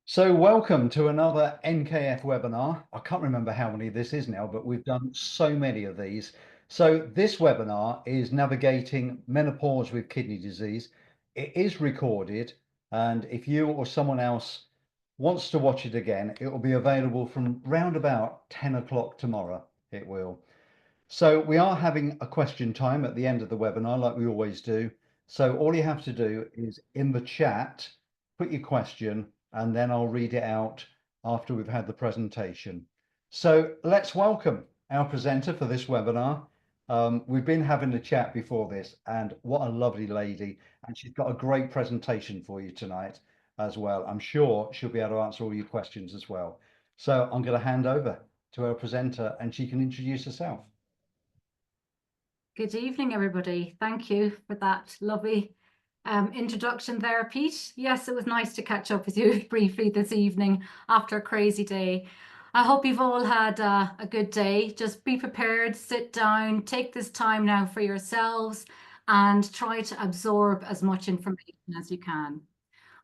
So welcome to another NKF webinar. I can't remember how many this is now, but we've done so many of these. So this webinar is navigating menopause with kidney disease. It is recorded, and if you or someone else wants to watch it again, it will be available from round about 10 o'clock tomorrow. It will. So we are having a question time at the end of the webinar, like we always do. So all you have to do is in the chat, put your question, and then I'll read it out after we've had the presentation. So let's welcome our presenter for this webinar. We've been having a chat before this, and what a lovely lady. And she's got a great presentation for you tonight as well. I'm sure she'll be able to answer all your questions as well. So I'm going to hand over to our presenter and she can introduce herself. Good evening, everybody. Thank you for that lovely introduction there, Pete. Yes, it was nice to catch up with you briefly this evening after a crazy day. I hope you've all had a good day. Just be prepared, sit down, take this time now for yourselves and try to absorb as much information as you can.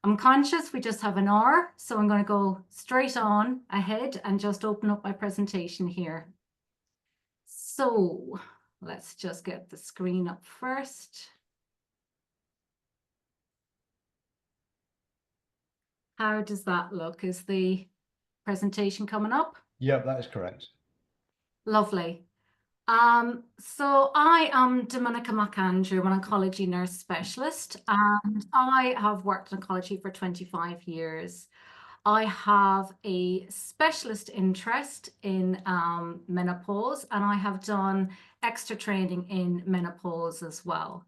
I'm conscious we just have an hour, so I'm going to go straight on ahead and just open up my presentation here. So let's just get the screen up first. How does that look? Is the presentation coming up? Yep, that is correct. Lovely. So I am Dominica McAndrew, an oncology nurse specialist, and I have worked in oncology for 25 years. I have a specialist interest in menopause, and I have done extra training in menopause as well.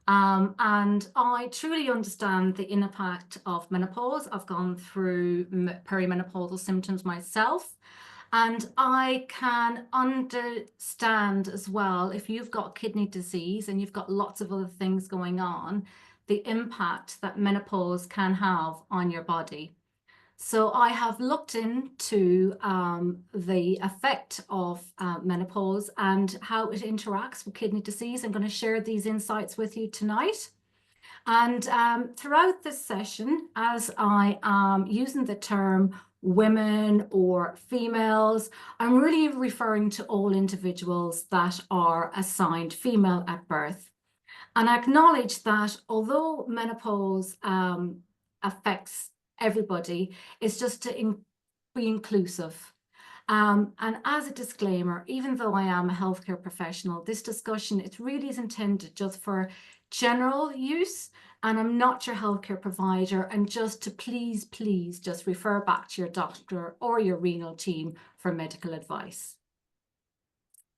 And I truly understand the impact of menopause. I've gone through perimenopausal symptoms myself, and I can understand as well, if you've got kidney disease and you've got lots of other things going on, the impact that menopause can have on your body. So I have looked into the effect of menopause and how it interacts with kidney disease. I'm going to share these insights with you tonight. And throughout this session, as I am using the term women or females, I'm really referring to all individuals that are assigned female at birth. And I acknowledge that although menopause affects everybody, it's just to be inclusive. And as a disclaimer, even though I am a healthcare professional, this discussion, it really is intended just for general use, and I'm not your healthcare provider, and just to please just refer back to your doctor or your renal team for medical advice.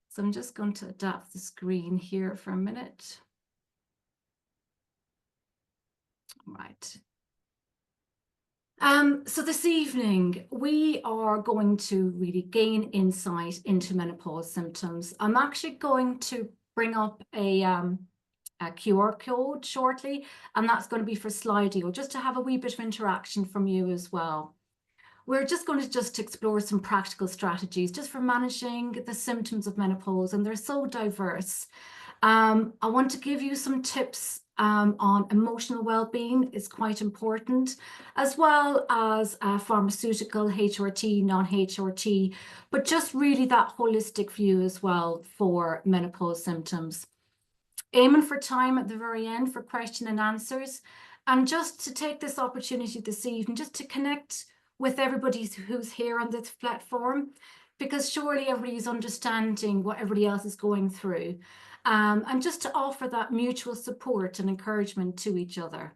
So I'm just going to adapt the screen here for a minute. Right. So this evening, we are going to really gain insight into menopause symptoms. I'm actually going to bring up a QR code shortly, and that's going to be for Slido, just to have a wee bit of interaction from you as well. We're just going to explore some practical strategies just for managing the symptoms of menopause, and they're so diverse. I want to give you some tips on emotional well-being is quite important, as well as pharmaceutical, HRT, non-HRT, but just really that holistic view as well for menopause symptoms. Aiming for time at the very end for question and answers, and just to take this opportunity this evening, just to connect with everybody who's here on this platform, because surely everybody's understanding what everybody else is going through. And just to offer that mutual support and encouragement to each other.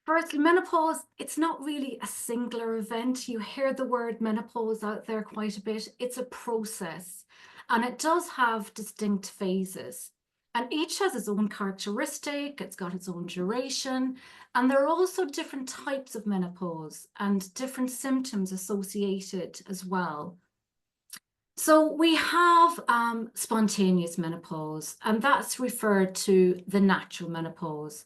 Firstly, menopause, it's not really a singular event. You hear the word menopause out there quite a bit. It's a process, and it does have distinct phases. And each has its own characteristic, it's got its own duration, and there are also different types of menopause and different symptoms associated as well. So we have spontaneous menopause, and that's referred to the natural menopause.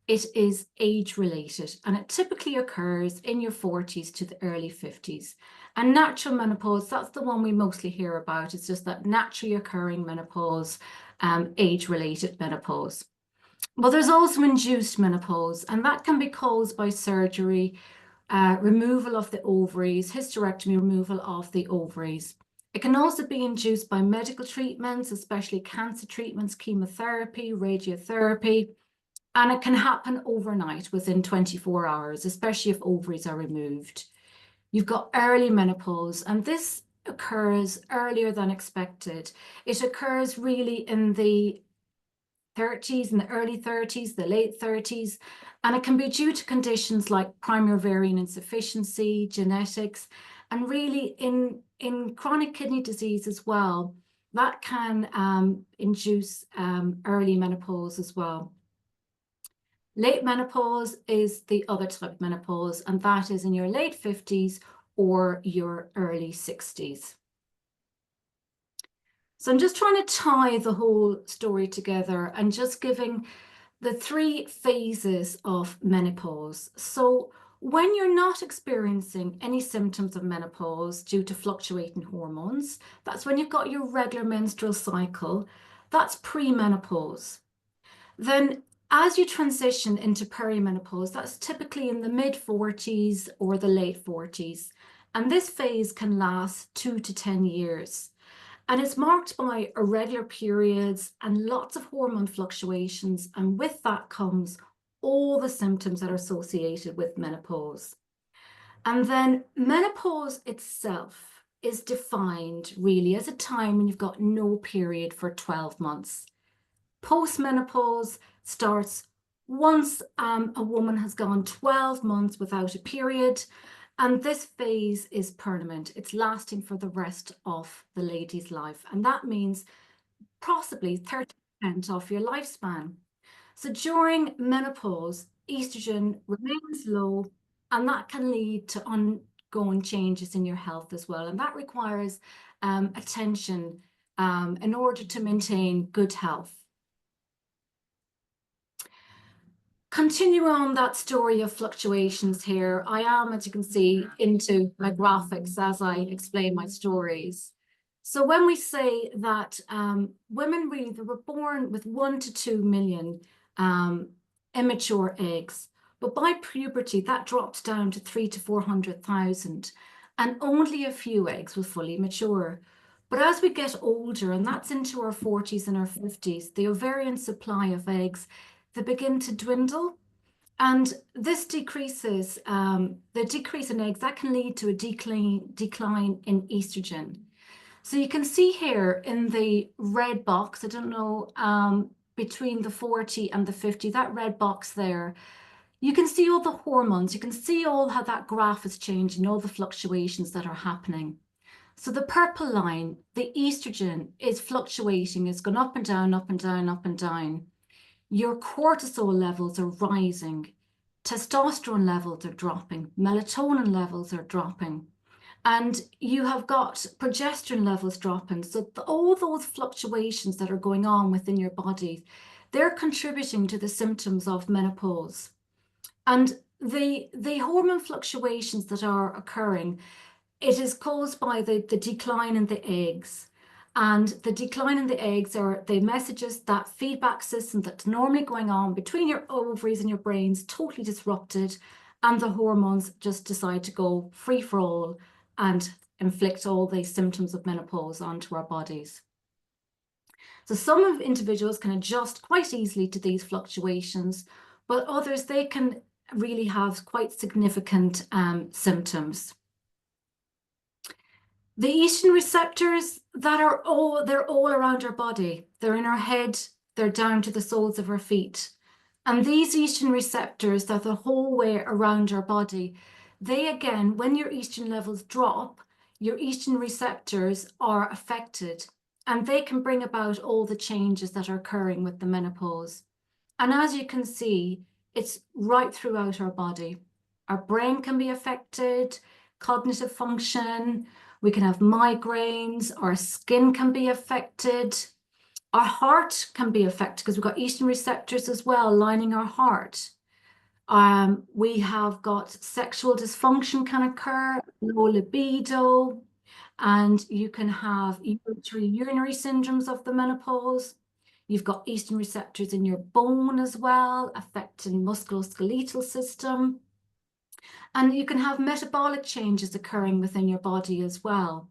It is age-related, and it typically occurs in your 40s to the early 50s. And natural menopause, that's the one we mostly hear about. It's just that naturally occurring menopause, age-related menopause. Well, there's also induced menopause, and that can be caused by surgery, removal of the ovaries, hysterectomy, removal of the ovaries. It can also be induced by medical treatments, especially cancer treatments, chemotherapy, radiotherapy, and it can happen overnight within 24 hours, especially if ovaries are removed. You've got early menopause, and this occurs earlier than expected. It occurs really in the 30s, in the early 30s, the late 30s, and it can be due to conditions like primary ovarian insufficiency, genetics, and really in chronic kidney disease as well. That can induce early menopause as well. Late menopause is the other type of menopause, and that is in your late 50s or your early 60s. So I'm just trying to tie the whole story together and just giving the 3 phases of menopause. So when you're not experiencing any symptoms of menopause due to fluctuating hormones, that's when you've got your regular menstrual cycle, that's premenopause. Then as you transition into perimenopause, that's typically in the mid 40s or the late 40s. And this phase can last 2 to 10 years. And it's marked by irregular periods and lots of hormone fluctuations. And with that comes all the symptoms that are associated with menopause. And then menopause itself is defined really as a time when you've got no period for 12 months. Postmenopause starts once a woman has gone 12 months without a period. And this phase is permanent. It's lasting for the rest of the lady's life. And that means possibly 30% of your lifespan. So during menopause, estrogen remains low, and that can lead to ongoing changes in your health as well. And that requires attention in order to maintain good health. Continue on that story of fluctuations here. I am, as you can see, into my graphics as I explain my stories. So when we say that women really, they were born with 1 to 2 million immature eggs, but by puberty, that dropped down to 3 to 400,000, and only a few eggs were fully mature. But as we get older, and that's into our 40s and our 50s, the ovarian supply of eggs, they begin to dwindle. And this decreases, the decrease in eggs, that can lead to a decline in estrogen. So you can see here in the red box, I don't know, between the 40 and the 50, that red box there, you can see all the hormones. You can see all how that graph is changing, all the fluctuations that are happening. So the purple line, the estrogen is fluctuating. It's gone up and down, up and down, up and down. Your cortisol levels are rising, testosterone levels are dropping, melatonin levels are dropping, and you have got progesterone levels dropping. So all those fluctuations that are going on within your body, they're contributing to the symptoms of menopause. And the hormone fluctuations that are occurring, it is caused by the decline in the eggs. And the decline in the eggs are the messages, that feedback system that's normally going on between your ovaries and your brains, totally disrupted. And the hormones just decide to go free for all and inflict all the symptoms of menopause onto our bodies. So some individuals can adjust quite easily to these fluctuations, but others, they can really have quite significant symptoms. The estrogen receptors they're all around our body. They're in our head, they're down to the soles of our feet. And these estrogen receptors that are the whole way around our body, they again, when your estrogen levels drop, your estrogen receptors are affected, and they can bring about all the changes that are occurring with the menopause. And as you can see, it's right throughout our body. Our brain can be affected, cognitive function, we can have migraines, our skin can be affected, our heart can be affected because we've got estrogen receptors as well lining our heart. We have got sexual dysfunction can occur, low libido, and you can have urinary syndromes of the menopause. You've got estrogen receptors in your bone as well, affecting musculoskeletal system. And you can have metabolic changes occurring within your body as well.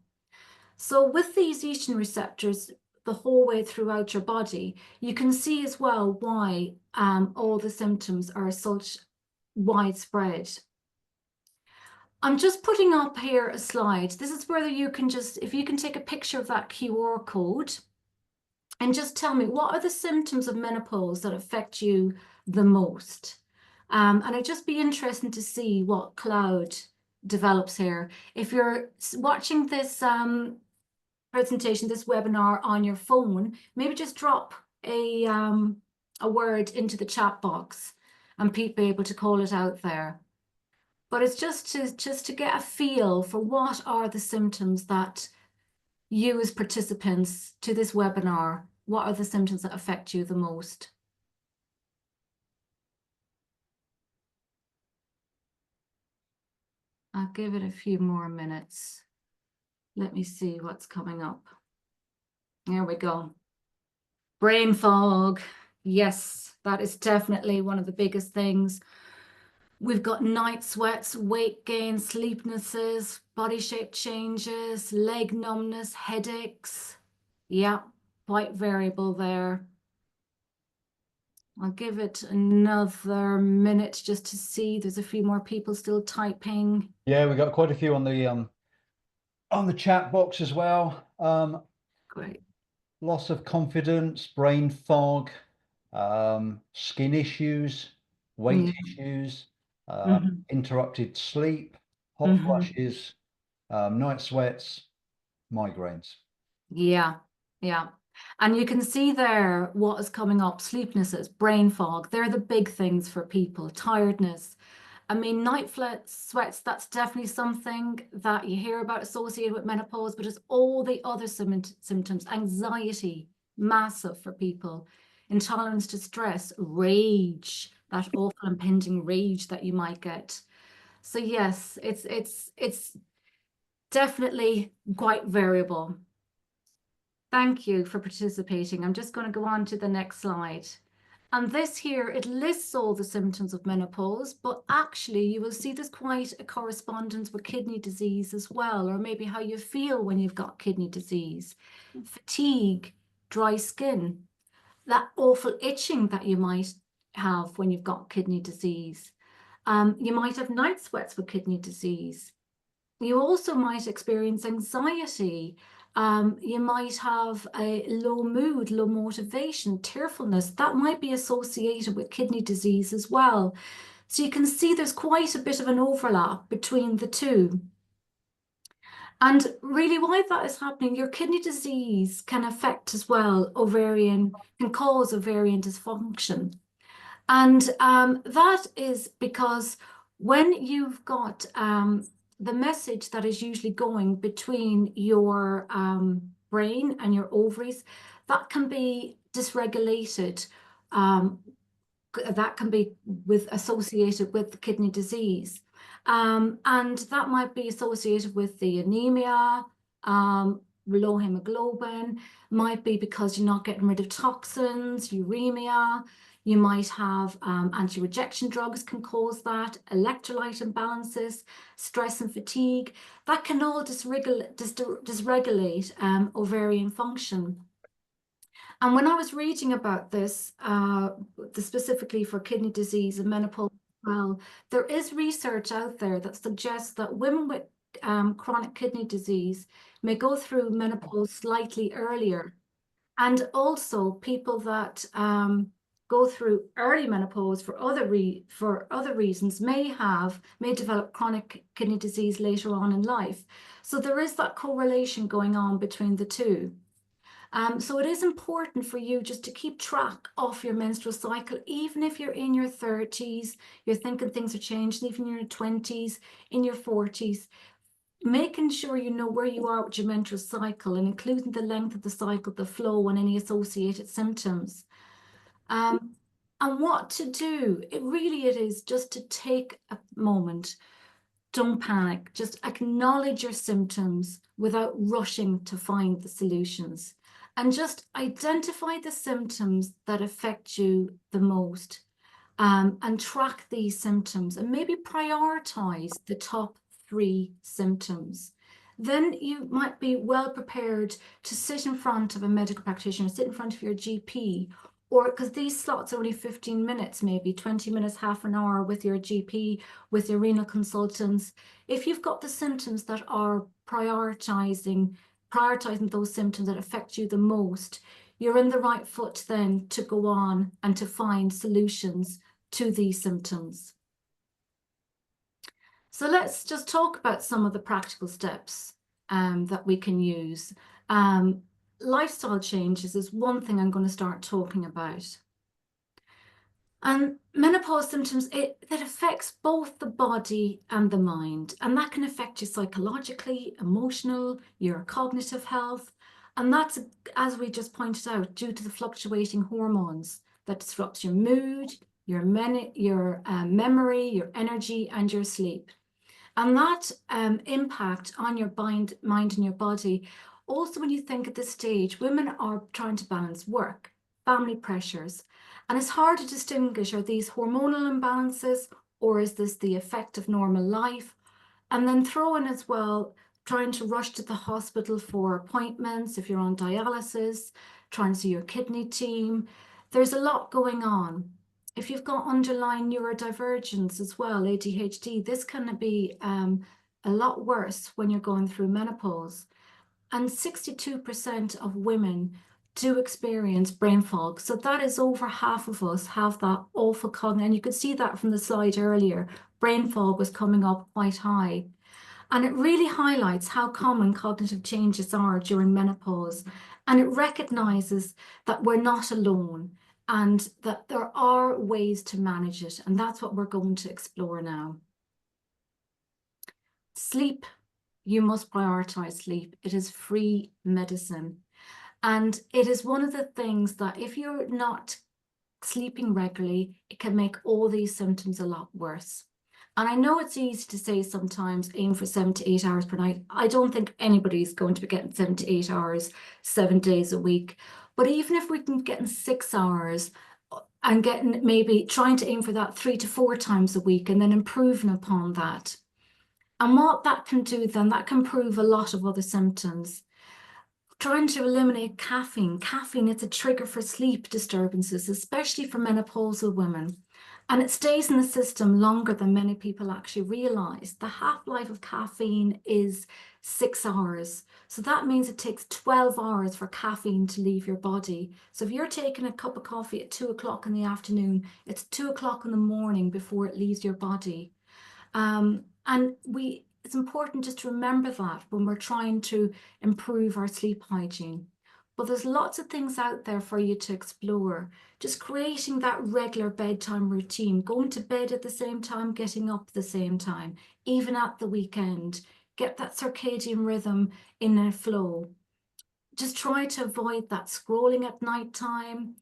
So with these estrogen receptors the whole way throughout your body, you can see as well why all the symptoms are such widespread. I'm just putting up here a slide. This is where you can just, if you can take a picture of that QR code and just tell me what are the symptoms of menopause that affect you the most. And it'd just be interesting to see what cloud develops here. If you're watching this presentation, this webinar on your phone, maybe just drop a word into the chat box and Pete be able to call it out there. But it's just to get a feel for what are the symptoms that you as participants to this webinar, what are the symptoms that affect you the most? I'll give it a few more minutes. Let me see what's coming up. There we go. Brain fog. Yes, that is definitely one of the biggest things. We've got night sweats, weight gain, sleepnesses, body shape changes, leg numbness, headaches. Yeah, quite variable there. I'll give it another minute just to see. There's a few more people still typing. Yeah, we got quite a few on the chat box as well. Great. Loss of confidence, brain fog, skin issues, weight Yeah. issues, Mhm. interrupted sleep, hot Mhm. flushes, night sweats, migraines. Yeah, yeah. And you can see there what is coming up, sleepnesses, brain fog. They're the big things for people, tiredness. I mean, sweats, that's definitely something that you hear about associated with menopause, but it's all the other symptoms, anxiety, massive for people, intolerance to stress, rage, that awful impending rage that you might get. So yes, it's definitely quite variable. Thank you for participating. I'm just going to go on to the next slide. And this here, it lists all the symptoms of menopause, but actually you will see there's quite a correspondence with kidney disease as well, or maybe how you feel when you've got kidney disease. Fatigue, dry skin, that awful itching that you might have when you've got kidney disease. You might have night sweats with kidney disease. You also might experience anxiety. You might have a low mood, low motivation, tearfulness. That might be associated with kidney disease as well. So you can see there's quite a bit of an overlap between the two. And really why that is happening, your kidney disease can affect as well can cause ovarian dysfunction. And that is because when you've got the message that is usually going between your brain and your ovaries, that can be dysregulated. That can be associated with kidney disease. And that might be associated with the anemia, low hemoglobin, might be because you're not getting rid of toxins, uremia. You might have anti-rejection drugs can cause that, electrolyte imbalances, stress and fatigue. That can all dysregulate ovarian function. And when I was reading about this, specifically for kidney disease and menopause as well, there is research out there that suggests that women with chronic kidney disease may go through menopause slightly earlier. And also people that go through early menopause for other reasons may develop chronic kidney disease later on in life. So there is that correlation going on between the two. So it is important for you just to keep track of your menstrual cycle, even if you're in your 30s, you're thinking things are changing, even in your 20s, in your 40s, making sure you know where you are with your menstrual cycle and including the length of the cycle, the flow, and any associated symptoms. And what to do, it is just to take a moment. Don't panic, just acknowledge your symptoms without rushing to find the solutions. and just identify the symptoms that affect you the most, and track these symptoms and maybe prioritize the top 3 symptoms. Then you might be well prepared to sit in front of a medical practitioner, sit in front of your GP, or because these slots are only 15 minutes, maybe 20 minutes, half an hour with your GP, with your renal consultants. If you've got the symptoms that are prioritizing those symptoms that affect you the most, you're in the right foot then to go on and to find solutions to these symptoms. So let's just talk about some of the practical steps that we can use. Lifestyle changes is one thing I'm going to start talking about. And menopause symptoms, that affects both the body and the mind, and that can affect you psychologically, emotional, your cognitive health. And that's, as we just pointed out, due to the fluctuating hormones that disrupts your mood, your memory, your energy, and your sleep. And that impact on your mind and your body. Also, when you think at this stage, women are trying to balance work, family pressures, and it's hard to distinguish, are these hormonal imbalances or is this the effect of normal life? And then throw in as well, trying to rush to the hospital for appointments if you're on dialysis, trying to see your kidney team. There's a lot going on. If you've got underlying neurodivergence as well, ADHD, this can be a lot worse when you're going through menopause. And 62% of women do experience brain fog. So that is over half of us have that awful cognitive. And you could see that from the slide earlier. Brain fog was coming up quite high. And it really highlights how common cognitive changes are during menopause. And it recognizes that we're not alone and that there are ways to manage it. And that's what we're going to explore now. Sleep. You must prioritize sleep. It is free medicine. And it is one of the things that if you're not sleeping regularly, it can make all these symptoms a lot worse. And I know it's easy to say sometimes aim for 7 to 8 hours per night. I don't think anybody's going to be getting 7 to 8 hours, 7 days a week. But even if we can get in 6 hours and getting maybe trying to aim for that 3 to 4 times a week and then improving upon that. And what that can do then, that can improve a lot of other symptoms. Trying to eliminate caffeine. Caffeine, it's a trigger for sleep disturbances, especially for menopausal women. And it stays in the system longer than many people actually realize. The half-life of caffeine is 6 hours. So that means it takes 12 hours for caffeine to leave your body. So if you're taking a cup of coffee at 2 o'clock in the afternoon, it's 2 o'clock in the morning before it leaves your body. And it's important just to remember that when we're trying to improve our sleep hygiene. But there's lots of things out there for you to explore. Just creating that regular bedtime routine, going to bed at the same time, getting up at the same time, even at the weekend. Get that circadian rhythm in a flow. Just try to avoid that scrolling at night time.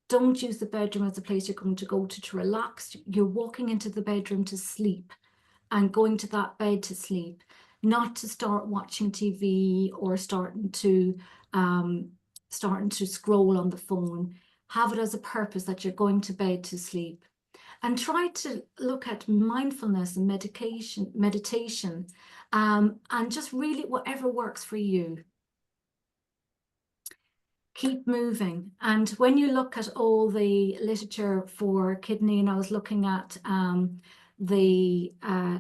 Don't use the bedroom as a place you're going to go to relax. You're walking into the bedroom to sleep and going to that bed to sleep, not to start watching TV or starting to scroll on the phone. Have it as a purpose that you're going to bed to sleep. And try to look at mindfulness and meditation, and just really whatever works for you. Keep moving. And when you look at all the literature for kidney, and I was looking at the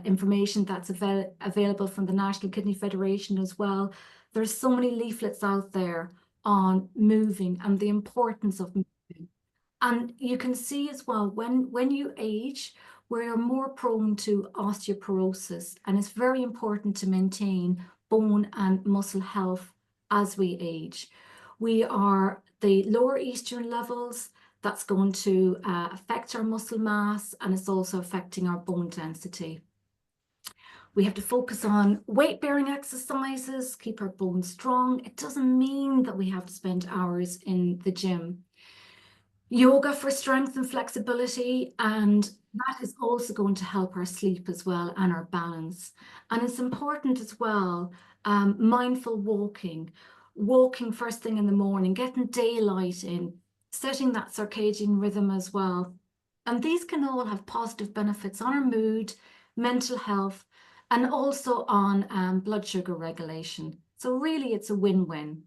information that's available from the National Kidney Federation as well, there's so many leaflets out there on moving and the importance of moving. And you can see as well, when you age, we're more prone to osteoporosis, and it's very important to maintain bone and muscle health as we age. We are the lower estrogen levels, that's going to affect our muscle mass, and it's also affecting our bone density. We have to focus on weight-bearing exercises, keep our bones strong. It doesn't mean that we have to spend hours in the gym. Yoga for strength and flexibility, and that is also going to help our sleep as well and our balance. And it's important as well, mindful walking. walking first thing in the morning, getting daylight in, setting that circadian rhythm as well. And these can all have positive benefits on our mood, mental health, and also on blood sugar regulation. So really, it's a win-win.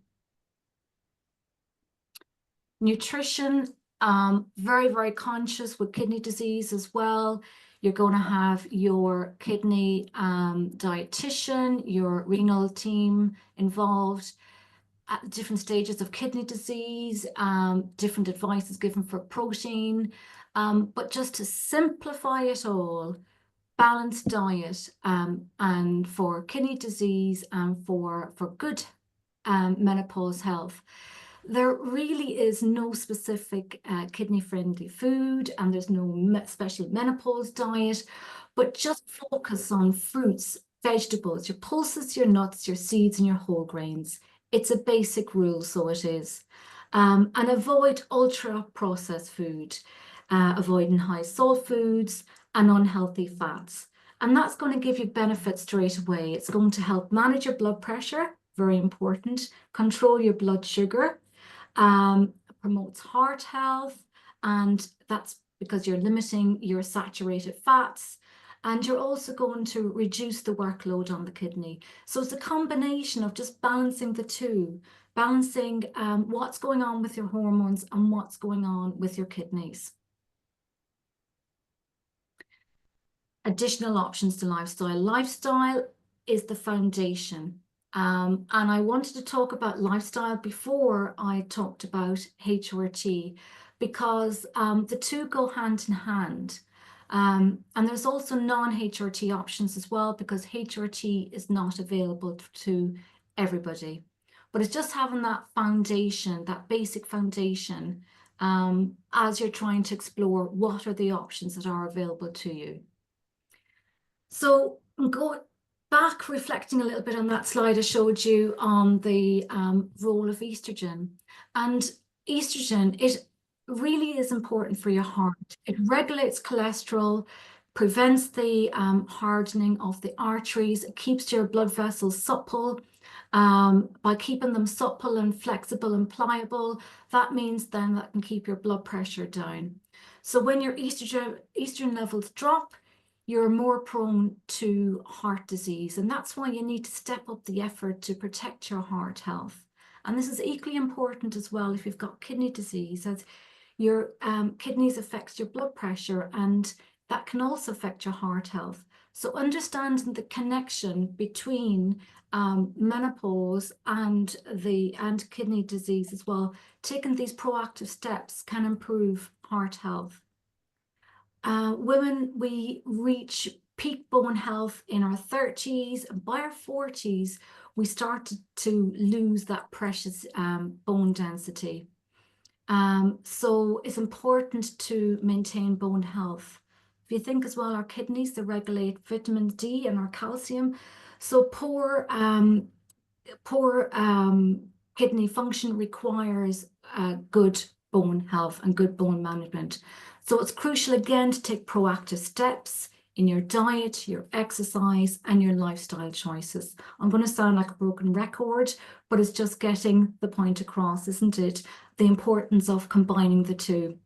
Nutrition, very, very conscious with kidney disease as well. You're going to have your kidney dietitian, your renal team involved at different stages of kidney disease, different advice is given for protein. But just to simplify it all, balanced diet and for kidney disease and for good menopause health. There really is no specific kidney-friendly food, and there's no special menopause diet, but just focus on fruits, vegetables, your pulses, your nuts, your seeds, and your whole grains. It's a basic rule, so it is. And avoid ultra-processed food, avoiding high salt foods and unhealthy fats. And that's going to give you benefits straight away. It's going to help manage your blood pressure, very important, control your blood sugar, promotes heart health, and that's because you're limiting your saturated fats, and you're also going to reduce the workload on the kidney. So it's a combination of just balancing the two, balancing what's going on with your hormones and what's going on with your kidneys. Additional options to lifestyle. Lifestyle is the foundation. And I wanted to talk about lifestyle before I talked about HRT, because the two go hand in hand. And there's also non-HRT options as well, because HRT is not available to everybody. But it's just having that foundation, that basic foundation, as you're trying to explore what are the options that are available to you. So go back, reflecting a little bit on that slide I showed you on the role of estrogen. And estrogen, it really is important for your heart. It regulates cholesterol, prevents the hardening of the arteries, it keeps your blood vessels supple. By keeping them supple and flexible and pliable, that means then that can keep your blood pressure down. So when your estrogen levels drop, you're more prone to heart disease. And that's why you need to step up the effort to protect your heart health. And this is equally important as well if you've got kidney disease, as your kidneys affects your blood pressure, and that can also affect your heart health. So understanding the connection between menopause and kidney disease as well, taking these proactive steps can improve heart health. Women, we reach peak bone health in our 30s, and by our 40s, we start to lose that precious bone density. So it's important to maintain bone health. If you think as well, our kidneys, they regulate vitamin D and our calcium. So poor kidney function requires good bone health and good bone management. So it's crucial again to take proactive steps in your diet, your exercise, and your lifestyle choices. I'm going to sound like a broken record, but it's just getting the point across, isn't it? The importance of combining the two.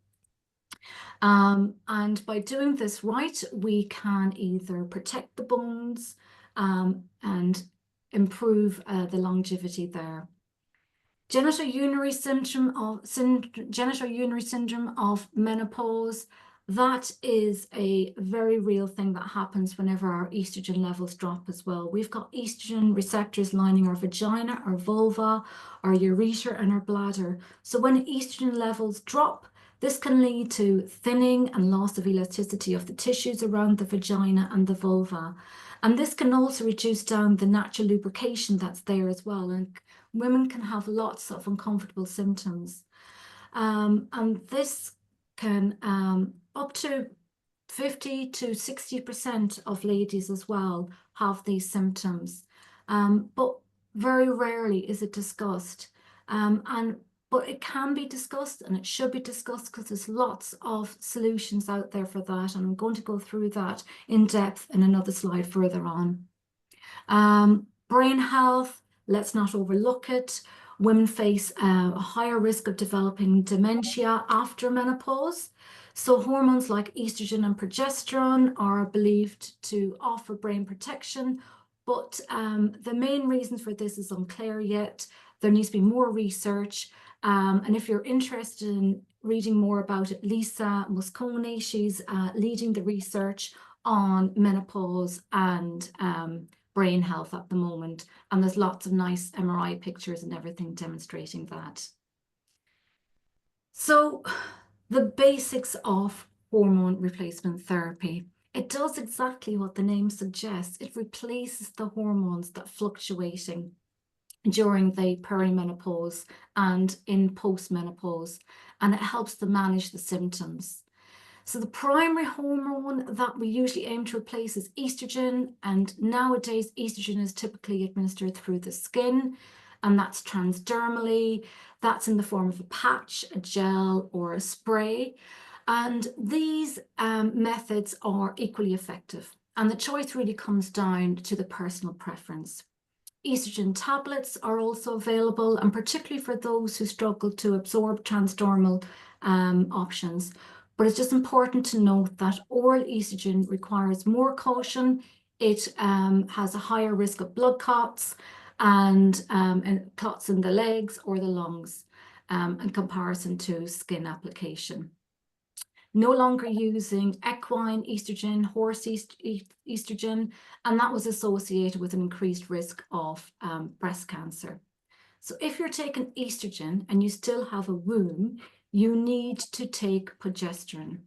And by doing this right, we can either protect the bones and improve the longevity there. Genital urinary syndrome of menopause, that is a very real thing that happens whenever our estrogen levels drop as well. We've got estrogen receptors lining our vagina, our vulva, our ureter, and our bladder. So when estrogen levels drop, this can lead to thinning and loss of elasticity of the tissues around the vagina and the vulva. And this can also reduce down the natural lubrication that's there as well. And women can have lots of uncomfortable symptoms. And this can, up to 50 to 60% of ladies as well have these symptoms. But very rarely is it discussed. But it can be discussed, and it should be discussed, because there's lots of solutions out there for that. And I'm going to go through that in depth in another slide further on. Brain health, let's not overlook it. women face a higher risk of developing dementia after menopause. So hormones like estrogen and progesterone are believed to offer brain protection, but the main reason for this is unclear yet. There needs to be more research. And if you're interested in reading more about it, Lisa Moscone, she's leading the research on menopause and brain health at the moment. And there's lots of nice MRI pictures and everything demonstrating that. So the basics of hormone replacement therapy. It does exactly what the name suggests. It replaces the hormones that are fluctuating during the perimenopause and in postmenopause, and it helps to manage the symptoms. So the primary hormone that we usually aim to replace is estrogen, and nowadays estrogen is typically administered through the skin, and that's transdermally. That's in the form of a patch, a gel, or a spray. And these methods are equally effective. And the choice really comes down to the personal preference. Estrogen tablets are also available, and particularly for those who struggle to absorb transdermal options. But it's just important to note that oral estrogen requires more caution. It has a higher risk of blood clots and clots in the legs or the lungs in comparison to skin application. No longer using equine estrogen, horse estrogen, and that was associated with an increased risk of breast cancer. So if you're taking estrogen and you still have a womb, you need to take progesterone.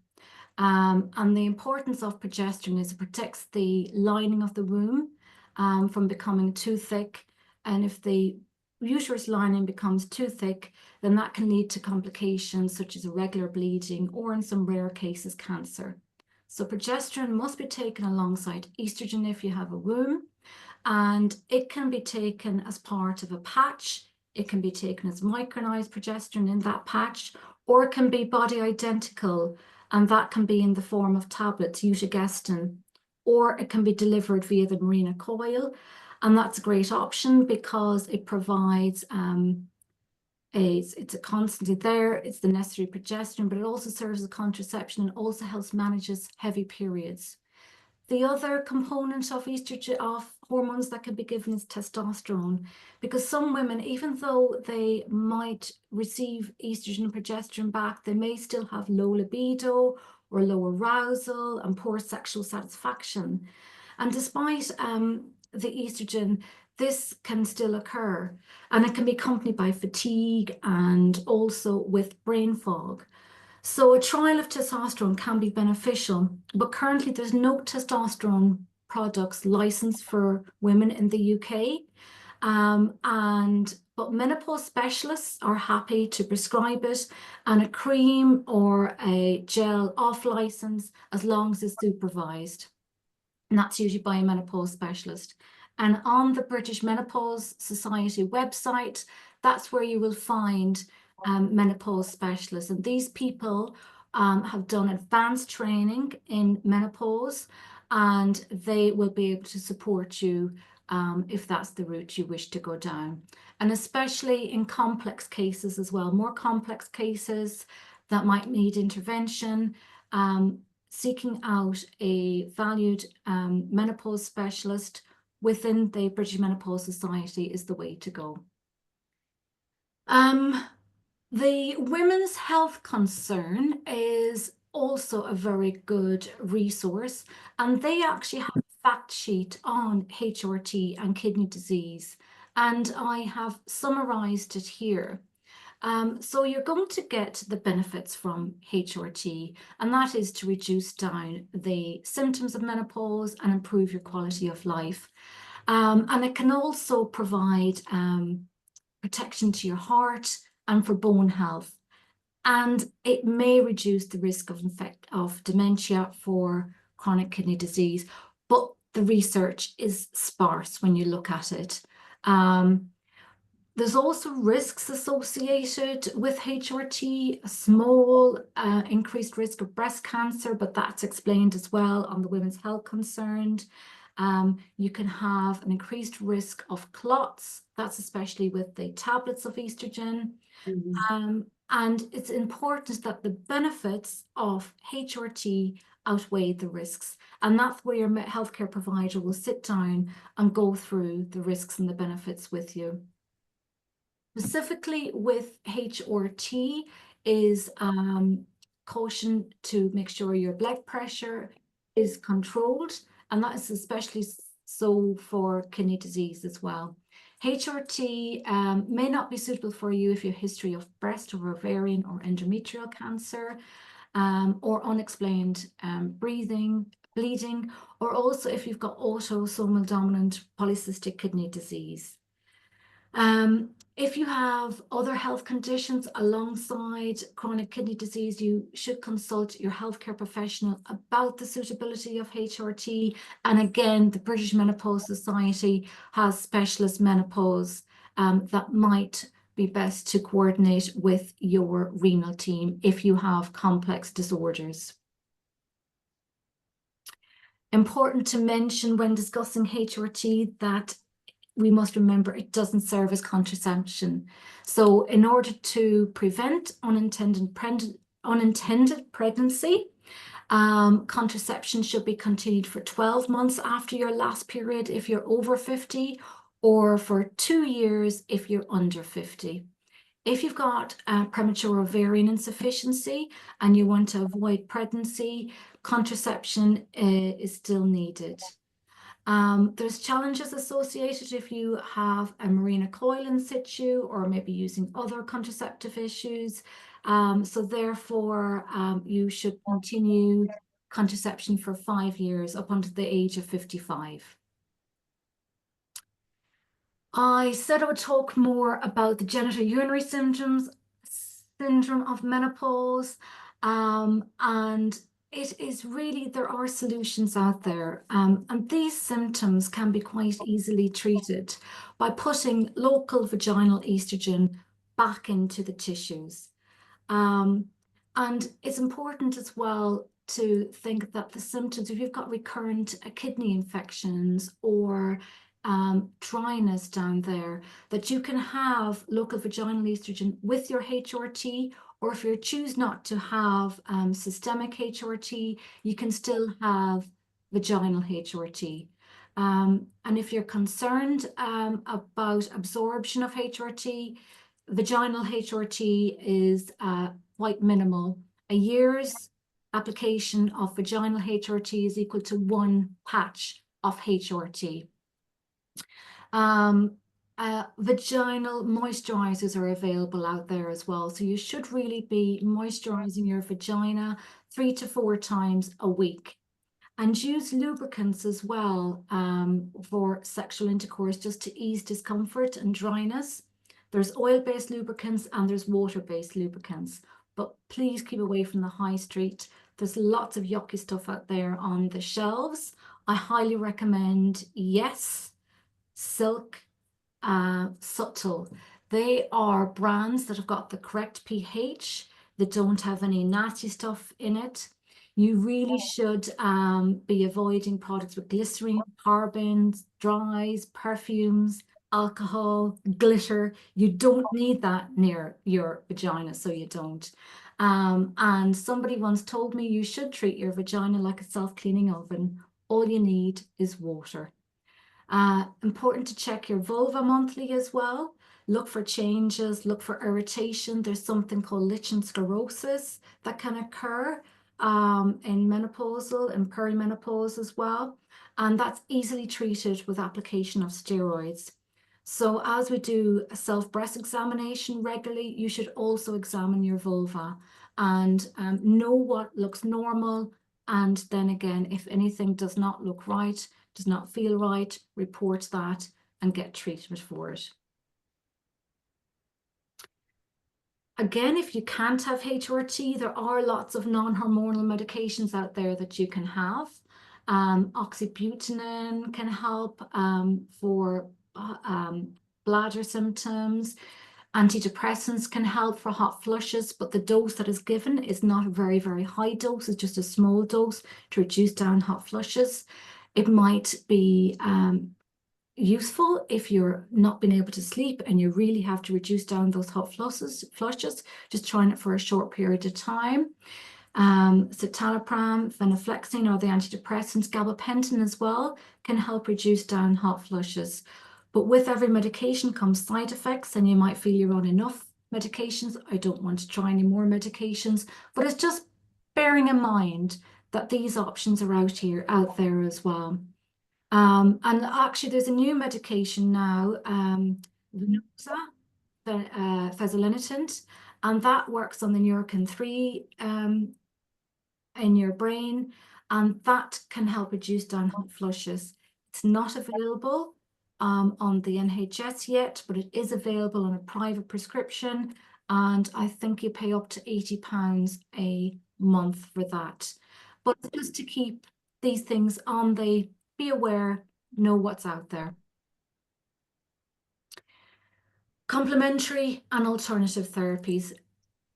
And the importance of progesterone is it protects the lining of the womb from becoming too thick. And if the uterus lining becomes too thick, then that can lead to complications such as irregular bleeding or in some rare cases, cancer. So progesterone must be taken alongside estrogen if you have a womb, and it can be taken as part of a patch. It can be taken as micronized progesterone in that patch, or it can be body identical, and that can be in the form of tablets, utegestin, or it can be delivered via the Mirena coil. And that's a great option because it provides it's constantly there, it's the necessary progesterone, but it also serves as a contraception and also helps manages heavy periods. The other component of estrogen, of hormones that can be given, is testosterone, because some women, even though they might receive estrogen and progesterone back, they may still have low libido or low arousal and poor sexual satisfaction. And despite the estrogen, this can still occur, and it can be accompanied by fatigue and also with brain fog. So a trial of testosterone can be beneficial, but currently there's no testosterone products licensed for women in the UK. But menopause specialists are happy to prescribe it, and a cream or a gel off license as long as it's supervised. And that's usually by a menopause specialist. And on the British Menopause Society website, that's where you will find menopause specialists. And these people have done advanced training in menopause, and they will be able to support you if that's the route you wish to go down. And especially in complex cases as well, more complex cases that might need intervention, seeking out a valued menopause specialist within the British Menopause Society is the way to go. The Women's Health Concern is also a very good resource, and they actually have a fact sheet on HRT and kidney disease, and I have summarized it here. So you're going to get the benefits from HRT, and that is to reduce down the symptoms of menopause and improve your quality of life. And it can also provide protection to your heart and for bone health. And it may reduce the risk of dementia for chronic kidney disease, but the research is sparse when you look at it. There's also risks associated with HRT, a small increased risk of breast cancer, but that's explained as well on the Women's Health Concern. You can have an increased risk of clots. That's especially with the tablets of estrogen. And it's important that the benefits of HRT outweigh the risks. And that's where your healthcare provider will sit down and go through the risks and the benefits with you. Specifically with HRT is caution to make sure your blood pressure is controlled, and that is especially so for kidney disease as well. HRT may not be suitable for you if you have a history of breast or ovarian or endometrial cancer, or unexplained bleeding, or also if you've got autosomal dominant polycystic kidney disease. If you have other health conditions alongside chronic kidney disease, you should consult your healthcare professional about the suitability of HRT. And again, the British Menopause Society has specialist menopause that might be best to coordinate with your renal team if you have complex disorders. Important to mention when discussing HRT that we must remember it doesn't serve as contraception. So in order to prevent unintended pregnancy, contraception should be continued for 12 months after your last period if you're over 50, or for 2 years if you're under 50. If you've got premature ovarian insufficiency and you want to avoid pregnancy, contraception is still needed. There's challenges associated if you have a Mirena coil in situ or maybe using other contraceptive issues. So therefore, you should continue contraception for 5 years up until the age of 55. I said I would talk more about the genitourinary syndrome of menopause, and it is really, there are solutions out there, and these symptoms can be quite easily treated by putting local vaginal estrogen back into the tissues. And it's important as well to think that the symptoms, if you've got recurrent kidney infections or dryness down there, that you can have local vaginal estrogen with your HRT, or if you choose not to have systemic HRT, you can still have vaginal HRT. And if you're concerned about absorption of HRT, vaginal HRT is quite minimal. A year's application of vaginal HRT is equal to 1 patch of HRT. Vaginal moisturizers are available out there as well. So you should really be moisturizing your vagina 3 to 4 times a week. And use lubricants as well for sexual intercourse, just to ease discomfort and dryness. There's oil-based lubricants and there's water-based lubricants, but please keep away from the high street. There's lots of yucky stuff out there on the shelves. I highly recommend Yes, Silk, Subtle. They are brands that have got the correct pH, that don't have any nasty stuff in it. You really should be avoiding products with glycerine, parabens, dyes, perfumes, alcohol, glitter. You don't need that near your vagina, so you don't. And somebody once told me you should treat your vagina like a self-cleaning oven. All you need is water. Important to check your vulva monthly as well. Look for changes, look for irritation. There's something called lichen sclerosis that can occur in menopausal and perimenopause as well. And that's easily treated with application of steroids. So as we do a self-breast examination regularly, you should also examine your vulva and know what looks normal. And then again, if anything does not look right, does not feel right, report that and get treatment for it. Again, if you can't have HRT, there are lots of non-hormonal medications out there that you can have. Oxybutynin can help for bladder symptoms. Antidepressants can help for hot flushes, but the dose that is given is not a very, very high dose. It's just a small dose to reduce down hot flushes. It might be useful if you're not been able to sleep and you really have to reduce down those hot flushes, just trying it for a short period of time. Citalopram, venlafaxine, or the antidepressants, gabapentin as well, can help reduce down hot flushes. But with every medication comes side effects, and you might feel you're on enough medications. I don't want to try any more medications, but it's just bearing in mind that these options are out there as well. And actually, there's a new medication now, Venosa, fezolinetant, and that works on the neurokin-3 in your brain, and that can help reduce down hot flushes. It's not available on the NHS yet, but it is available on a private prescription, and I think you pay up to £80 a month for that. But just to keep these things on the be aware, know what's out there. Complementary and alternative therapies.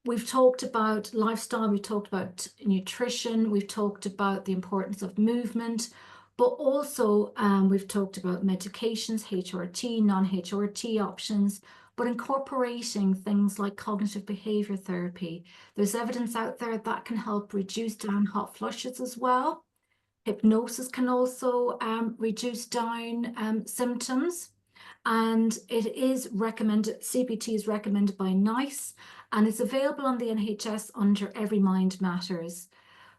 We've talked about lifestyle, we've talked about nutrition, we've talked about the importance of movement, but also we've talked about medications, HRT, non-HRT options, but incorporating things like cognitive behavior therapy. There's evidence out there that can help reduce down hot flushes as well. Hypnosis can also reduce down symptoms. And it is recommended, CBT is recommended by NICE, and it's available on the NHS under Every Mind Matters.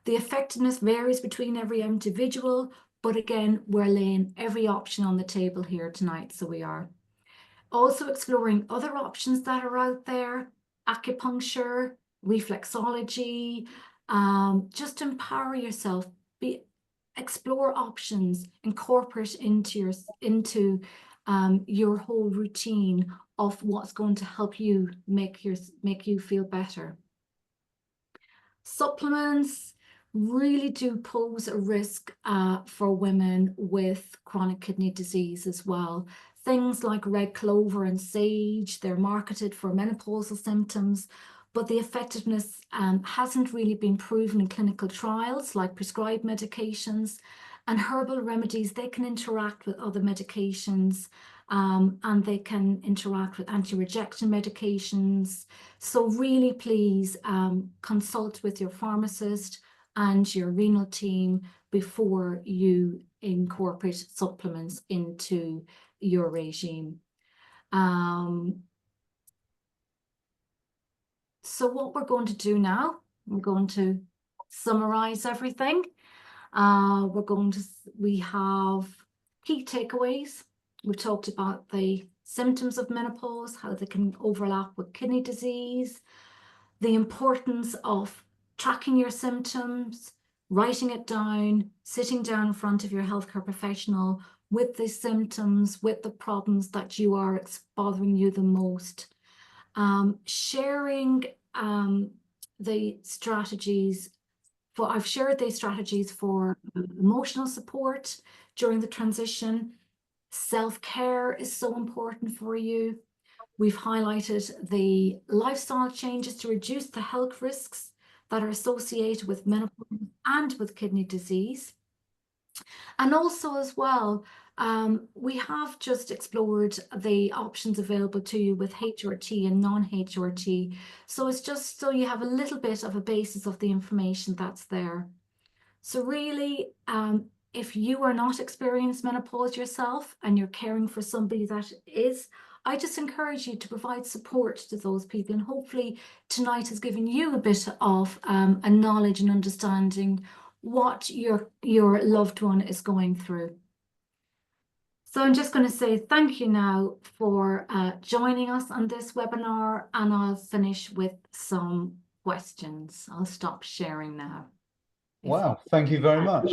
The effectiveness varies between every individual, but again, we're laying every option on the table here tonight, so we are. Also exploring other options that are out there, acupuncture, reflexology, just empower yourself, explore options, incorporate into your whole routine of what's going to help you make you feel better. Supplements really do pose a risk for women with chronic kidney disease as well. Things like red clover and sage, they're marketed for menopausal symptoms, but the effectiveness hasn't really been proven in clinical trials like prescribed medications. And herbal remedies, they can interact with other medications and they can interact with anti-rejection medications. So really, please consult with your pharmacist and your renal team before you incorporate supplements into your regime. So what we're going to do now, we're going to summarize everything. We have key takeaways. We've talked about the symptoms of menopause, how they can overlap with kidney disease, the importance of tracking your symptoms, writing it down, sitting down in front of your healthcare professional with the symptoms, with the problems that are bothering you the most. Sharing the strategies I've shared these strategies for emotional support during the transition. Self-care is so important for you. We've highlighted the lifestyle changes to reduce the health risks that are associated with menopause and with kidney disease. And also as well, we have just explored the options available to you with HRT and non-HRT. So it's just so you have a little bit of a basis of the information that's there. So really, if you are not experiencing menopause yourself and you're caring for somebody that is, I just encourage you to provide support to those people. And hopefully tonight has given you a bit of a knowledge and understanding what your loved one is going through. So I'm just going to say thank you now for joining us on this webinar, and I'll finish with some questions. I'll stop sharing now. Wow, thank you very much.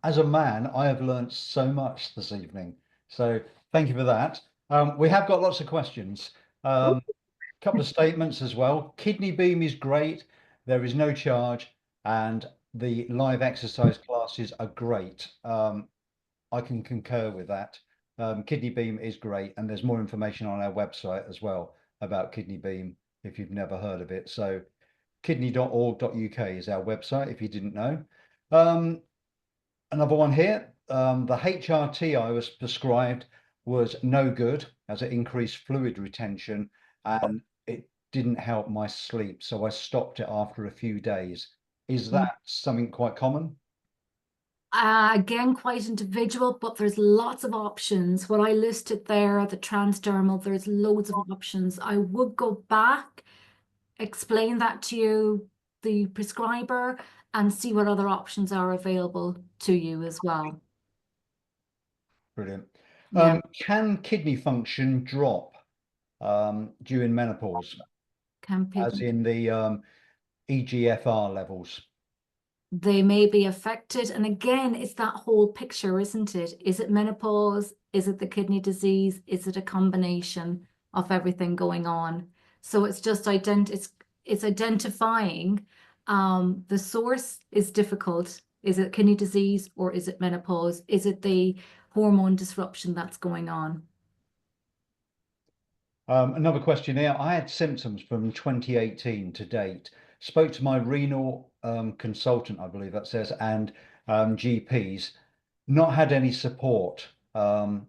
As a man, I have learned so much this evening. So thank you for that. We have got lots of questions. Couple of statements as well. Kidney Beam is great. There is no charge, and the live exercise classes are great. I can concur with that. Kidney Beam is great, and there's more information on our website as well about Kidney Beam if you've never heard of it. So kidney.org.uk is our website if you didn't know. Another one here. The HRT I was prescribed was no good as it increased fluid retention and it didn't help my sleep. So I stopped it after a few days. Is that something quite common? Again, quite individual, but there's lots of options. What I listed there, the transdermal, there's loads of options. I would go back, explain that to you, the prescriber, and see what other options are available to you as well. Brilliant. Yeah, Can kidney function drop during menopause, can as people in the EGFR levels? they may be affected. And again, it's that whole picture, isn't it? Is it menopause? Is it the kidney disease? Is it a combination of everything going on? So it's just it's identifying the source is difficult. Is it kidney disease or is it menopause? Is it the hormone disruption that's going on? Another question here. I had symptoms from 2018 to date. Spoke to my renal consultant, I believe that says, and GPs. Not had any support. I've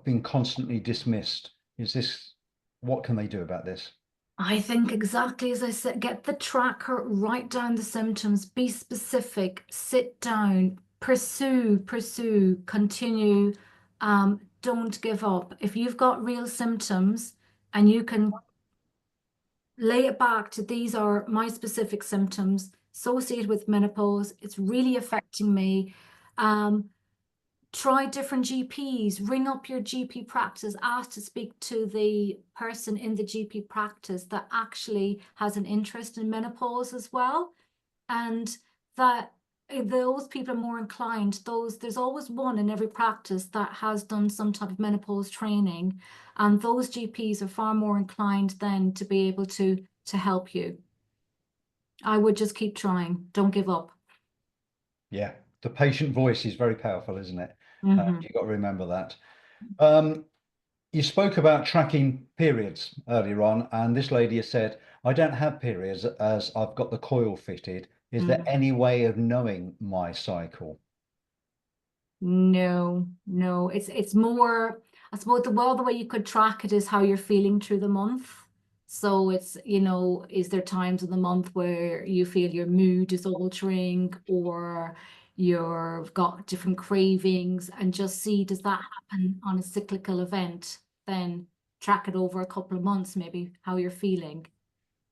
been constantly dismissed. Is this, what can they do about this? I think exactly as I said, get the tracker, write down the symptoms, be specific, sit down, pursue, continue. Don't give up. If you've got real symptoms and you can lay it back to these are my specific symptoms associated with menopause, it's really affecting me. Um, Try different GPs, ring up your GP practice, ask to speak to the person in the GP practice that actually has an interest in menopause as well. And that those people are more inclined, there's always one in every practice that has done some type of menopause training. And those GPs are far more inclined then to be able to help you. I would just keep trying. Don't give up. Yeah, the patient voice is very powerful, isn't it? Mhm. You've got to remember that. Um, you spoke about tracking periods earlier on, and this lady has said, I don't have periods as I've got the coil fitted. Is there Mm. any way of knowing my cycle? No, no. It's more, I suppose the way you could track it is how you're feeling through the month. So it's, is there times of the month where you feel your mood is altering or you've got different cravings and just see does that happen on a cyclical event? Then track it over a couple of months, maybe how you're feeling.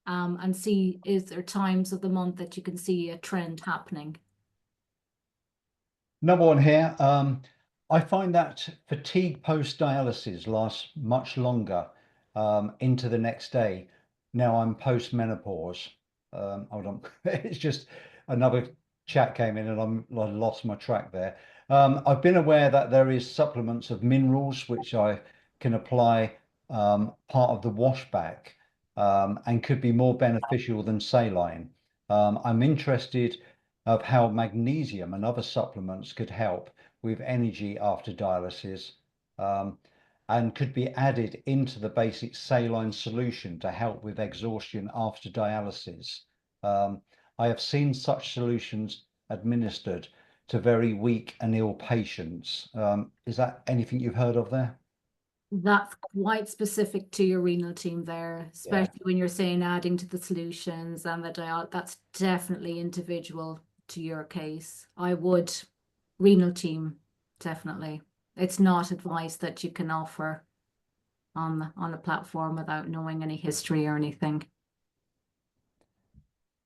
And see is there times of the month that you can see a trend happening. Number one here. I find that fatigue post dialysis lasts much longer into the next day. Now I'm post menopause. Hold on, it's just another chat came in and I lost my track there. I've been aware that there is supplements of minerals which I can apply part of the washback and could be more beneficial than saline. I'm interested of how magnesium and other supplements could help with energy after dialysis and could be added into the basic saline solution to help with exhaustion after dialysis. Um, I have seen such solutions administered to very weak and ill patients. Is that anything you've heard of there? That's quite specific to your renal team there, Yeah. especially when you're saying adding to the solutions and the dial. That's definitely individual to your case. I would renal team, definitely. It's not advice that you can offer on a platform without knowing any history or anything.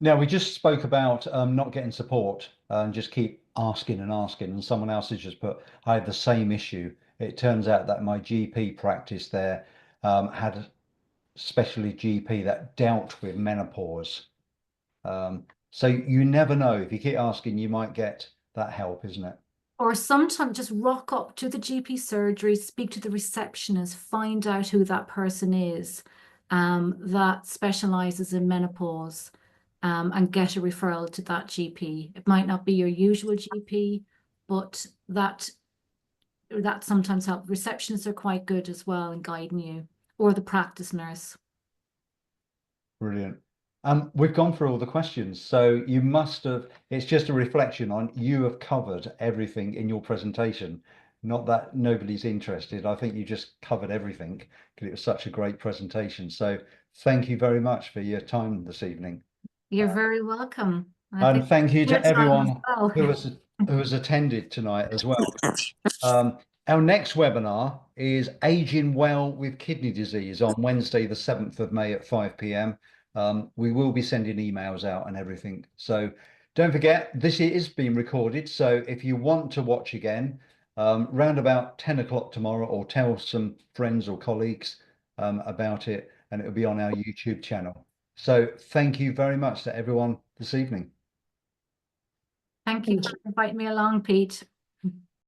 Now, we just spoke about not getting support and just keep asking and asking, and someone else has just put, I had the same issue. It turns out that my GP practice there had a specialty GP that dealt with menopause. So you never know. If you keep asking, you might get that help, isn't it? Or sometimes just rock up to the GP surgery, speak to the receptionist, find out who that person is that specializes in menopause and get a referral to that GP. It might not be your usual GP, but that sometimes helps. Receptionists are quite good as well in guiding you, or the practice nurse. Brilliant. We've gone through all the questions, so you must have, it's just a reflection on you have covered everything in your presentation. Not that nobody's interested. I think you just covered everything because it was such a great presentation. So thank you very much for your time this evening. You're very welcome. I And think thank you your to time as everyone well. who has attended tonight as well. Our next webinar is Aging Well with Kidney Disease on Wednesday, the 7th of May at 5 p.m. We will be sending emails out and everything. So don't forget, this is being recorded. So if you want to watch again, round about 10 o'clock tomorrow, or tell some friends or colleagues about it, and it'll be on our YouTube channel. So thank you very much to everyone this evening. Thank you for inviting me along, Pete.